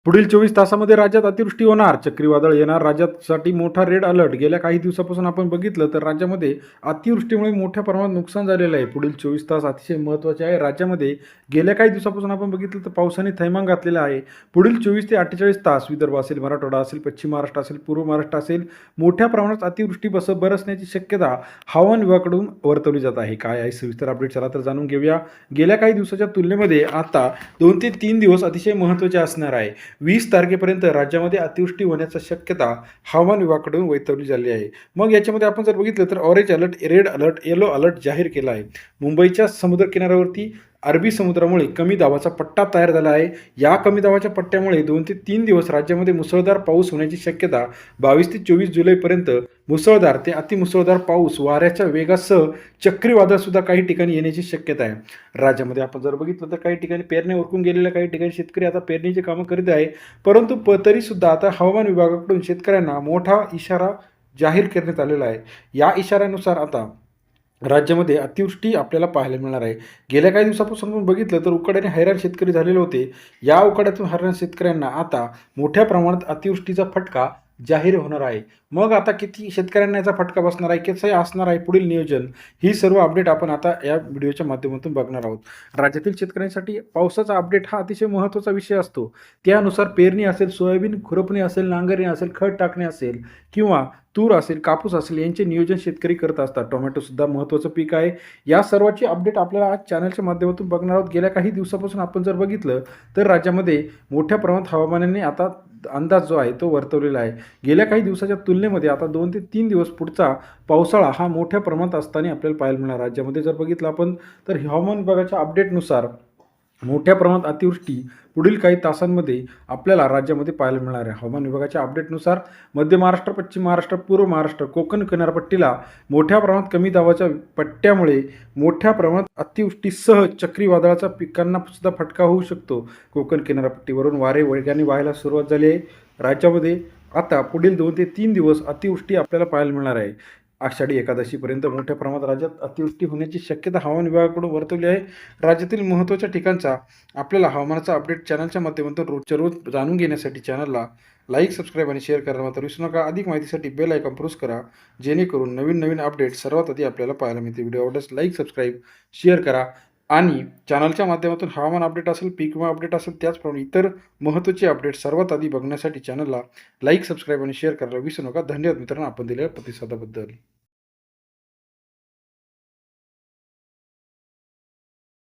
पुढील 24 तासामध्ये राज्यात अतिवृष्टी होणार, चक्रीवादळ येणार, राज्यासाठी मोठा रेड अलर्ट. गेल्या काही दिवसापासून आपण बघितलं तर राज्यामध्ये अतिवृष्टीमुळे मोठ्या प्रमाणात नुकसान झालेलं आहे. पुढील 24 तास अतिशय महत्त्वाचे आहे. राज्यामध्ये गेल्या काही दिवसापासून आपण बघितलं तर पावसाने थैमान घातलेला आहे. पुढील 24 ते 48 तास विदर्भ असेल, मराठवाडा असेल, पश्चिम महाराष्ट्र असेल, पूर्व महाराष्ट्र असेल, मोठ्या प्रमाणात अतिवृष्टी बरसण्याची शक्यता हवामान विभागाकडून वर्तवली जात आहे. काय आहे सविस्तर अपडेट, चला तर जाणून घेऊया. गेल्या काही दिवसाच्या तुलनेमध्ये आता 2 ते 3 दिवस अतिशय महत्त्वाचे असणार आहे. 20 तारखेपर्यंत राज्यामध्ये अतिवृष्टी होण्याची शक्यता हवामान विभागाकडून वर्तवली झाली आहे. मग याच्यामध्ये आपण जर बघितलं तर orange alert, red alert, yellow alert जाहीर केला आहे. मुंबईच्या समुद्र किनाऱ्यावरती अरबी समुद्रामुळे कमी दाबाचा पट्टा तयार झाला आहे. या कमी दाबाच्या पट्ट्यामुळे 2 ते 3 दिवस राज्यामध्ये मुसळधार पाऊस होण्याची शक्यता 22 ते 24 जुलैपर्यंत मुसळधार ते अतिमुसळधार पाऊस, वाऱ्याच्या वेगासह चक्रीवादळ सुद्धा काही ठिकाणी येण्याची शक्यता आहे. राज्यामध्ये आपण जर बघितलं तर काही ठिकाणी पेरण्या उरकून गेलेल्या, काही ठिकाणी शेतकरी आता पेरणीची कामं करीत आहे. परंतु तरीसुद्धा आता हवामान विभागाकडून शेतकऱ्यांना मोठा इशारा जाहीर करण्यात आलेला आहे. या इशाऱ्यानुसार आता राज्यामध्ये अतिवृष्टी आपल्याला पाहायला मिळणार आहे. गेल्या काही दिवसापासून आपण बघितलं तर उकाड्याने हैराण शेतकरी झालेले होते. या उकाड्यातून हैराण शेतकऱ्यांना आता मोठ्या प्रमाणात अतिवृष्टीचा फटका जाहीर होणार आहे. मग आता किती शेतकऱ्यांना याचा फटका बसणार आहे, कसं असणार आहे पुढील नियोजन, ही सर्व अपडेट आपण आता या व्हिडिओच्या माध्यमातून बघणार आहोत. राज्यातील शेतकऱ्यांसाठी पावसाचा अपडेट हा अतिशय महत्त्वाचा विषय असतो. त्यानुसार पेरणी असेल, सोयाबीन खुरपणी असेल, नांगरणी असेल, खत टाकणे असेल किंवा तूर असेल, कापूस असेल, यांचे नियोजन शेतकरी करत असतात. टोमॅटोसुद्धा महत्त्वाचं पीक आहे. या सर्वाची अपडेट आपल्याला आज चॅनलच्या माध्यमातून बघणार आहोत. गेल्या काही दिवसापासून आपण जर बघितलं तर राज्यामध्ये मोठ्या प्रमाणात हवामानाने आता अंदाज जो आहे तो वर्तवलेला आहे. गेल्या काही दिवसाच्या तुलनेमध्ये आता 2 ते 3 दिवस पुढचा पावसाळा हा मोठ्या प्रमाणात असताना आपल्याला पाहायला मिळणार. राज्यामध्ये जर बघितलं आपण तर हवामान विभागाच्या अपडेटनुसार मोठ्या प्रमाणात अतिवृष्टी पुढील काही तासांमध्ये आपल्याला राज्यामध्ये पाहायला मिळणार आहे. हवामान विभागाच्या अपडेटनुसार मध्य महाराष्ट्र, पश्चिम महाराष्ट्र, पूर्व महाराष्ट्र, कोकण किनारपट्टीला मोठ्या प्रमाणात कमी दाबाच्या पट्ट्यामुळे मोठ्या प्रमाणात अतिवृष्टीसह चक्रीवादळाचा पिकांना सुद्धा फटका होऊ शकतो. कोकण किनारपट्टीवरून वारे वेगाने वाहायला सुरुवात झाली आहे. राज्यामध्ये आता पुढील 2 ते 3 दिवस अतिवृष्टी आपल्याला पाहायला मिळणार आहे. आषाढी एकादशीपर्यंत मोठ्या प्रमाणात राज्यात अतिवृष्टी होण्याची शक्यता हवामान विभागाकडून वर्तवली आहे. राज्यातील महत्त्वाच्या ठिकाणचा आपल्याला हवामानाचा अपडेट चॅनलच्या माध्यमातून रोजच्या रोज जाणून घेण्यासाठी चॅनलला लाईक, सबस्क्राईब आणि शेअर करायला मात्र विसरू नका. अधिक माहितीसाठी बेल आयकॉन प्रेस करा, जेणेकरून नवीन अपडेट सर्वात आधी आपल्याला पाहायला मिळते. व्हिडिओ आवडल्यास लाईक, सबस्क्राईब, शेअर करा आणि चॅनलच्या माध्यमातून हवामान अपडेट असेल, पीक विमा अपडेट असेल, त्याचप्रमाणे इतर महत्त्वाचे अपडेट सर्वात आधी बघण्यासाठी चॅनलला लाईक, सबस्क्राईब आणि शेअर करायला विसरू नका. धन्यवाद मित्रांनो, आपण दिलेल्या प्रतिसादाबद्दल.